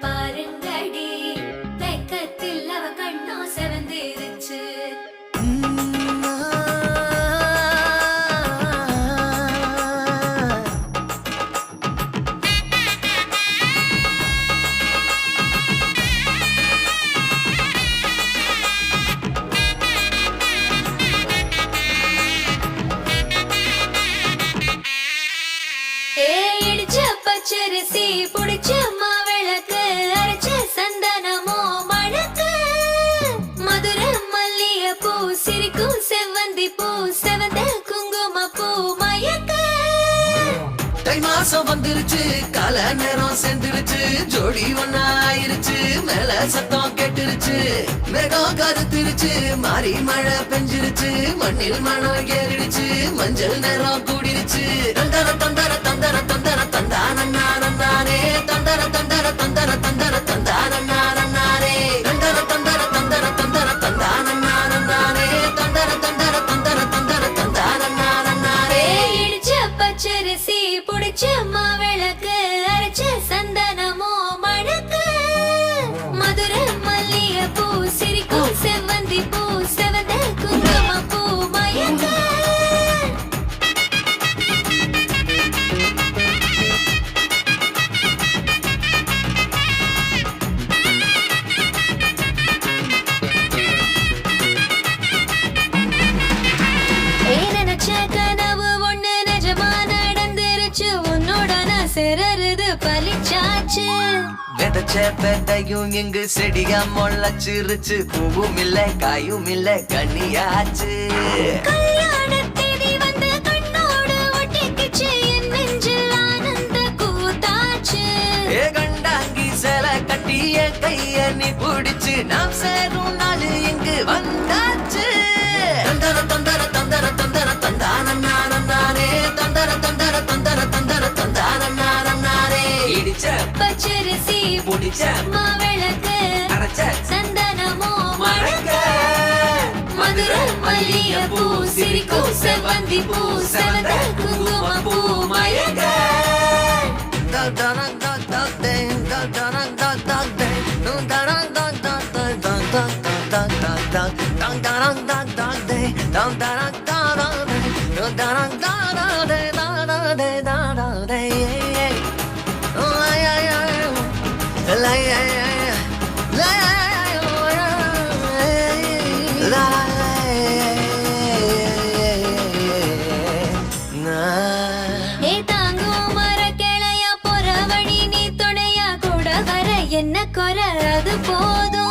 பாருங்கடி வெக்கத்தில் அவ கண்ணோ செவந்திருச்சு. பச்சரிசி புடிச்ச மாவிளக்கு அரைச்ச சந்தனமோ மணக்கு மதுர மல்லிய பூ சிரிக்கும் செவ்வந்தி பூ செவந்த குங்கும பூ மயக்க. தை மாசம் வந்துருச்சு கால நேரம் சேர்ந்துருச்சு ஜோடி ஒன்னா ஆயிருச்சு மேல சத்தம் கேட்டுருச்சு மேகம் கருத்துருச்சு மாறி மழை பெஞ்சிருச்சு மண்ணில் மனம் ஏறிடுச்சு மஞ்சள் நேரம் கூடிருச்சு தந்தர தந்தர தந்தர தந்தர தந்தானே தந்தர தந்தர தந்தர தந்தர தந்தானே தந்தர தந்தர தந்தர தந்தர தந்தானே தந்தர தந்தர தந்தர தந்தர தந்தானே. இடிச்ச பச்சரிசி புடிச்ச மாவிளக்கு அரைச்ச சந்தனமோ மணக்கு மதுர மல்லிய பூ சிரிக்கும் செவ்வந்தி பூ செவந்த குங்கும பூ மயக்க. கனவு ஒண்ணு நிஜமா நடந்துருச்சு உன்னோட நான் சிறருது பலிச்சாச்சு. விதைச்ச பெட்டையும் இங்கு செடியா முளைச்சிருச்சு பூவும் இல்ல காயும் இல்ல கனியாச்சு. கல்யாண தேதி வந்து கண்ணோடு ஒட்டிக்கிச்சு என் நெஞ்சில் ஆனந்த கூத்தாச்சு. ஏ கண்டாங்கி சில கட்டிய கைய நீ பிடிச்சு நாம் சேரும் நாள் இங்கு வந்தாச்சு. தந்தர தந்தர தந்தர தந்தர தந்தானே தந்தர தந்தர தந்தர தந்தர தந்தானே. இடிச்ச பச்சரிசி புடிச்ச மாவிளக்கு அரைச்ச சந்தனமோ மணக்க மதுர மல்லிய பூ சிரிக்கும் செவ்வந்தி பூ செவந்த குங்கும பூ மயக்க. என்ன குறை அது போதும்.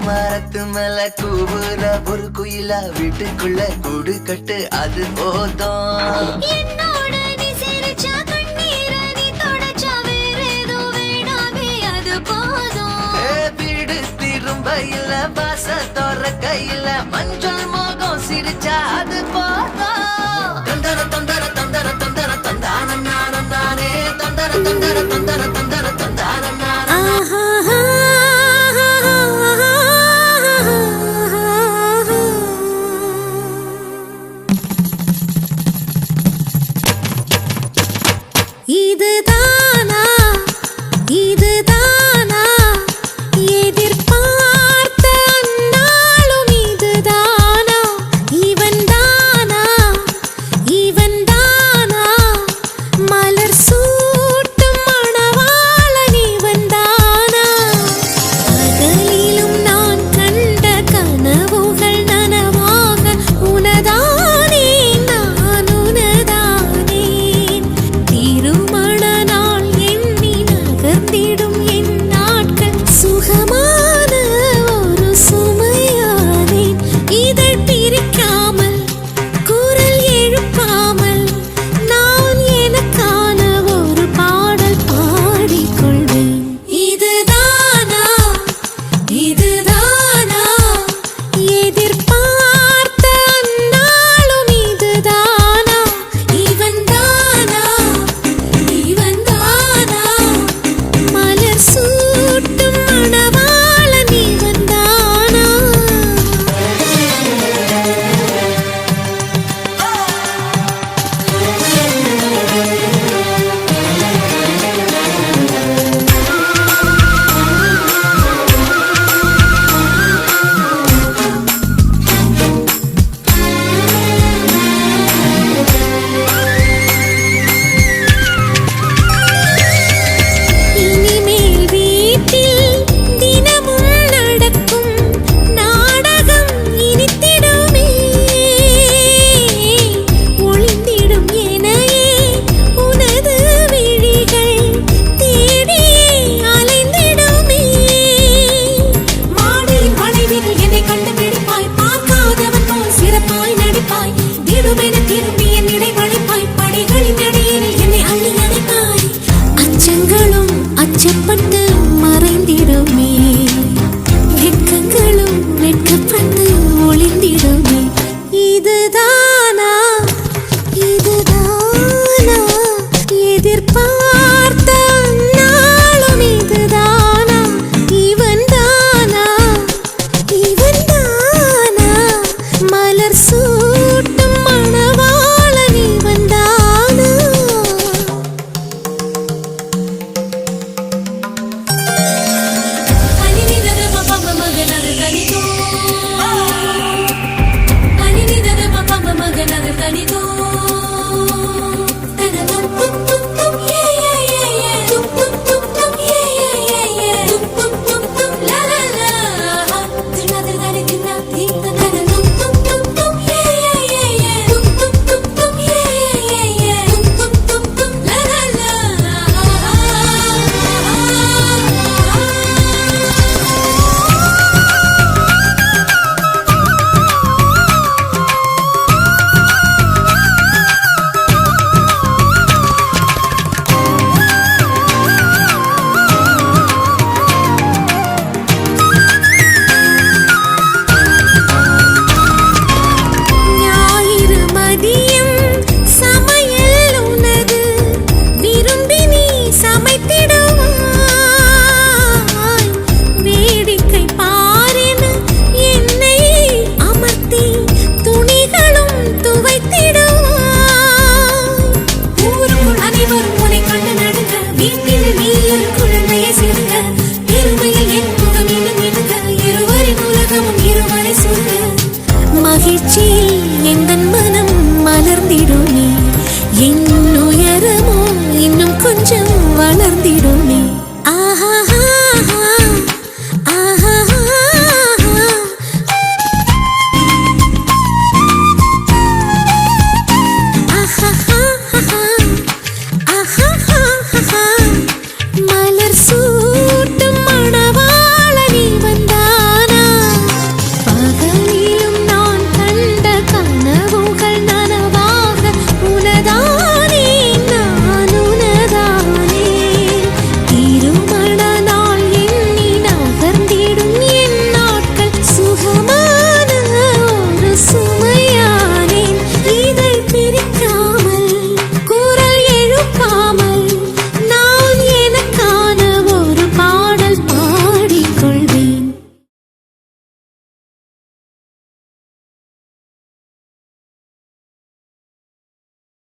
மரத்து மேல கூவுற ஒரு குயிலா வீட்டுக்குள்ள கூடு கட்டு அது போதும். என்னோட நீ சிரிச்சா கண்ணீர நீ தொடச்சா வேற ஏதோ வேணாமே அது போதும். வீடு திரும்ப இல்ல பாச தோற கையில மஞ்சள் மோகம் சிரிச்சா அது போதும். தந்தர தந்தர தந்தர தந்தர தந்தானே தந்தர தந்தர தந்தர